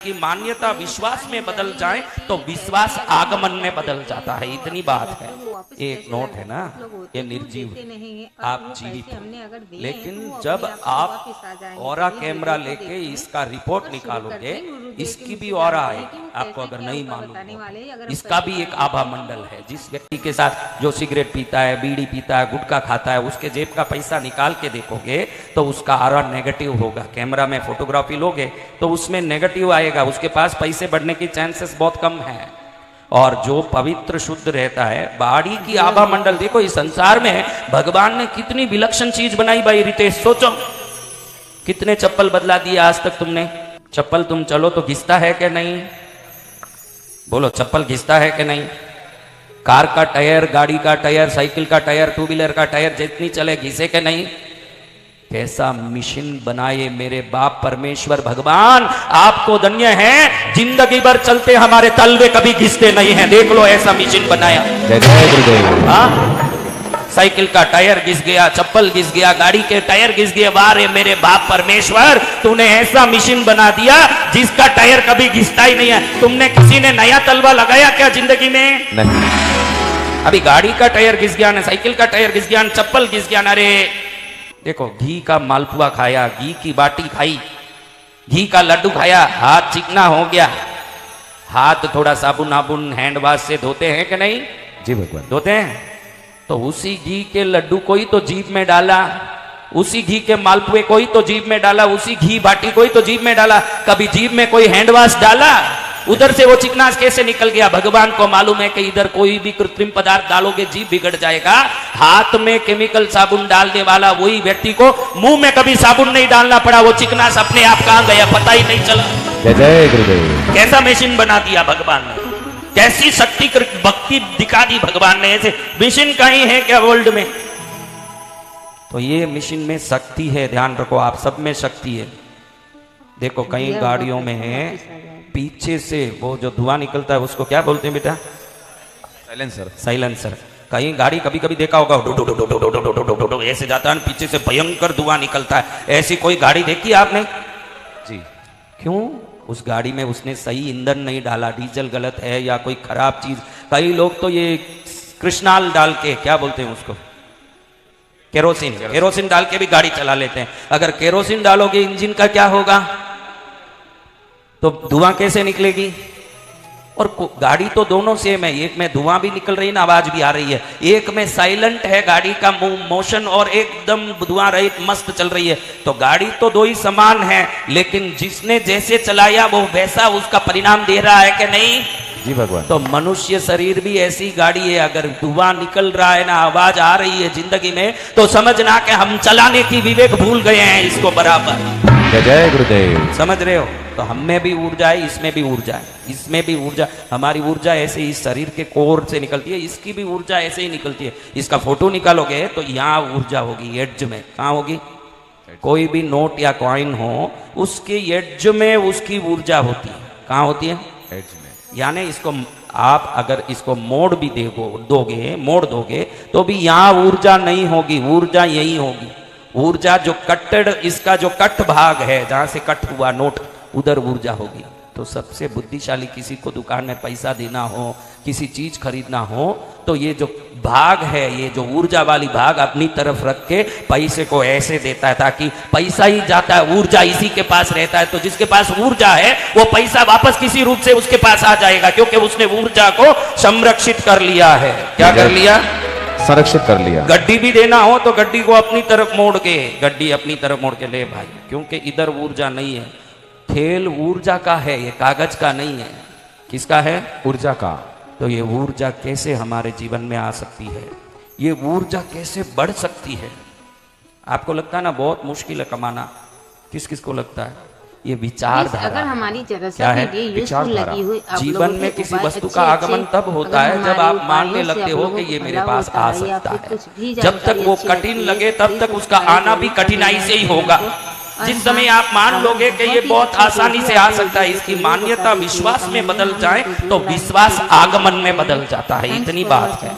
की मान्यता विश्वास में बदल जाए तो विश्वास आगमन में बदल जाता है। इतनी बात है। एक नोट है ना, ये निर्जीव, आप जीवित हो, लेकिन जब आप ऑरा कैमरा लेके इसका रिपोर्ट निकालोगे, इसकी भी ऑरा आएगी। आपको अगर नहीं मालूम हो, इसका भी एक आभा मंडल है। जिस व्यक्ति के साथ जो सिगरेट पीता है, बीड़ी पीता है, गुटखा खाता है, उसके जेब का पैसा निकाल के देखोगे तो उसका ऑरा नेगेटिव होगा। कैमरा में फोटोग्राफी लोगे तो उसमें नेगेटिव आएगा, उसके पास पैसे बढ़ने की चांसेस बहुत कम है। और जो पवित्र शुद्ध रहता है, बाड़ी की आभा मंडल, देखो इस संसार में भगवान ने कितनी विलक्षण चीज बनाई भाई रितेश। सोचो कितने चप्पल बदला दिए आज तक तुमने। चप्पल तुम चलो तो घिसता है कि नहीं? बोलो, चप्पल घिसता है कि नहीं? कार का टायर, गाड़ी का टायर, साइकिल का टायर, टू व्हीलर का टायर जितनी चले घिसे के नहीं? कैसा मिशन बनाए मेरे बाप परमेश्वर भगवान। आपको धन्य है, जिंदगी भर चलते हमारे तलवे कभी घिसते नहीं हैं। देख लो ऐसा मिशन बनाया। हाँ, साइकिल का टायर घिस गया, चप्पल घिस गया, गाड़ी के टायर घिस गए। वाह रे मेरे बाप परमेश्वर, तूने ऐसा मिशन बना दिया जिसका टायर कभी घिसता ही नहीं है। तुमने किसी ने नया तलवा लगाया क्या जिंदगी में? नहीं। अभी गाड़ी का टायर घिस गया ना, साइकिल का टायर घिस गया, चप्पल घिस गया ना। रे देखो, घी का मालपुआ खाया, घी की बाटी खाई, घी का लड्डू खाया, हाथ चिकना हो गया। हाथ थोड़ा साबुन आबुन हैंड वॉश से धोते हैं कि नहीं? जी भगवान, धोते हैं। तो उसी घी के लड्डू को ही तो जीभ में डाला, उसी घी के मालपुए को ही तो जीभ में डाला, उसी घी बाटी को ही तो जीभ में डाला। कभी जीभ में कोई हैंड वॉश डाला? उधर से वो चिकनास कैसे निकल गया? भगवान को मालूम है कि इधर कोई भी कृत्रिम पदार्थ डालोगे जीभ बिगड़ जाएगा। हाथ में केमिकल साबुन डालने वाला वही व्यक्ति को मुंह में कभी साबुन नहीं डालना पड़ा। वो चिकनास अपने आप कहां गया पता ही नहीं चला। जय गुरुदेव। कैसा मशीन बना दिया भगवान ने, कैसी शक्ति भक्ति दिखा दी भगवान ने। ऐसे मिशन कहीं है क्या वर्ल्ड में? तो ये मिशन में शक्ति है, ध्यान रखो, आप सब में शक्ति है। देखो कई गाड़ियों में है, पीछे से वो जो धुआं निकलता है उसको क्या बोलते हैं बेटा? साइलेंसर। साइलेंसर। कहीं गाड़ी कभी कभी देखा होगा, डो डो डो डो डो डो डो डो डो डो ऐसे जाता है, पीछे से भयंकर धुआं निकलता है। ऐसी कोई गाड़ी देखी आपने? जी। क्यों? उस गाड़ी में उसने सही ईंधन नहीं डाला, डीजल गलत है या कोई खराब चीज। कई लोग तो ये कृष्णाल डाल के, क्या बोलते हैं उसको, केरोसिन, केरोसिन डाल के भी गाड़ी चला लेते हैं। अगर केरोसिन डालोगे इंजन का क्या होगा? तो धुआं कैसे निकलेगी? और गाड़ी तो दोनों सेम है, एक में धुआं भी निकल रही है ना, आवाज भी आ रही है। एक में साइलेंट है गाड़ी का मोशन और एकदम धुआं रहित मस्त चल रही है। तो गाड़ी तो दो ही समान है, लेकिन जिसने जैसे चलाया वो वैसा उसका परिणाम दे रहा है कि नहीं? जी भगवान। तो मनुष्य शरीर भी ऐसी गाड़ी है, अगर धुआं निकल रहा है ना, आवाज आ रही है जिंदगी में, तो समझना कि हम चलाने की विवेक भूल गए हैं इसको बराबर। जय गुरुदेव। समझ रहे हो? तो हम में भी ऊर्जा है, इसमें भी ऊर्जा है, इसमें भी ऊर्जा। हमारी ऊर्जा ऐसे इस शरीर के कोर से निकलती है, इसकी भी ऊर्जा ऐसे ही निकलती है। इसका फोटो निकालोगे तो यहाँ ऊर्जा होगी, एड्ज में। कहाँ होगी? कोई भी नोट या कॉइन हो, उसके एड्ज में उसकी ऊर्जा होती है। कहाँ होती है? एड्ज में। यानी इसको आप अगर इसको मोड़ भी मोड़ दोगे तो भी यहाँ ऊर्जा नहीं होगी, ऊर्जा यही होगी। ऊर्जा जो कट्टेड, इसका जो कट भाग है, जहां से कट हुआ नोट, उधर ऊर्जा होगी। तो सबसे बुद्धिशाली किसी को दुकान में पैसा देना हो, किसी चीज खरीदना हो, तो ये जो भाग है, ये जो ऊर्जा वाली भाग अपनी तरफ रख के पैसे को ऐसे देता है, ताकि पैसा ही जाता है, ऊर्जा इसी के पास रहता है। तो जिसके पास ऊर्जा है वो पैसा वापस किसी रूप से उसके पास आ जाएगा, क्योंकि उसने ऊर्जा को संरक्षित कर लिया है। क्या कर लिया? संरक्षित कर लिया। गड्डी भी देना हो तो गड्डी को अपनी तरफ मोड़ के, गड्डी अपनी तरफ मोड़ के ले भाई, क्योंकि इधर ऊर्जा नहीं है। खेल ऊर्जा का है, ये कागज का नहीं है। किसका है? ऊर्जा का। तो ये ऊर्जा कैसे हमारे जीवन में आ सकती है? ये ऊर्जा कैसे बढ़ सकती है? आपको लगता है ना बहुत मुश्किल है कमाना? किस किस को लगता है? ये विचारधारा। अगर हमारी क्या है? विचारधारा। जीवन में किसी वस्तु का आगमन तब होता है जब आप मानने लगते हो कि ये मेरे पास आ सकता है। जब तक वो कठिन लगे तब तक उसका आना भी कठिनाई से ही होगा। जिस समय आप मान लोगे कि ये बहुत आसानी से आ सकता है, इसकी मान्यता विश्वास में बदल जाए तो विश्वास आगमन में बदल जाता है। इतनी बात है।